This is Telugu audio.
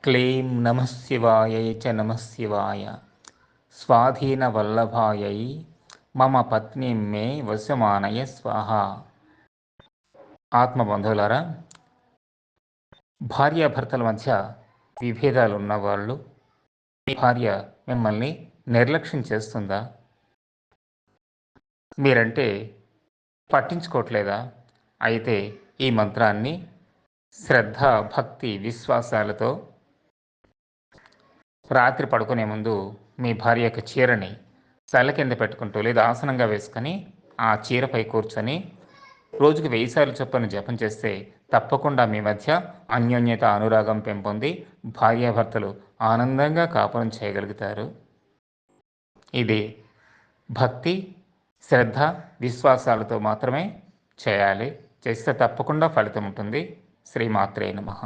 క్లీం నమః శివాయై చ నమః శివాయ. స్వాధీనవల్లభాయై మమ పత్నీం మే వశమానయ స్వాహ. ఆత్మబంధువులారా, భార్యాభర్తల మధ్య విభేదాలు ఉన్నవాళ్ళు, మీ భార్య మిమ్మల్ని నిర్లక్ష్యం చేస్తుందా? మీరంటే పట్టించుకోవట్లేదా? అయితే ఈ మంత్రాన్ని శ్రద్ధ, భక్తి, విశ్వాసాలతో రాత్రి పడుకునే ముందు మీ భార్య యొక్క చీరని తల కింద పెట్టుకుంటూ లేదా ఆసనంగా వేసుకొని ఆ చీరపై కూర్చొని రోజుకి 1000 సార్లు చొప్పున జపం చేస్తే తప్పకుండా మీ మధ్య అన్యోన్యత, అనురాగం పెంపొంది భార్యాభర్తలు ఆనందంగా కాపురం చేయగలుగుతారు. ఇది భక్తి, శ్రద్ధ, విశ్వాసాలతో మాత్రమే చేయాలి. చేస్తే తప్పకుండా ఫలితం ఉంటుంది. శ్రీమాత్రే నమః.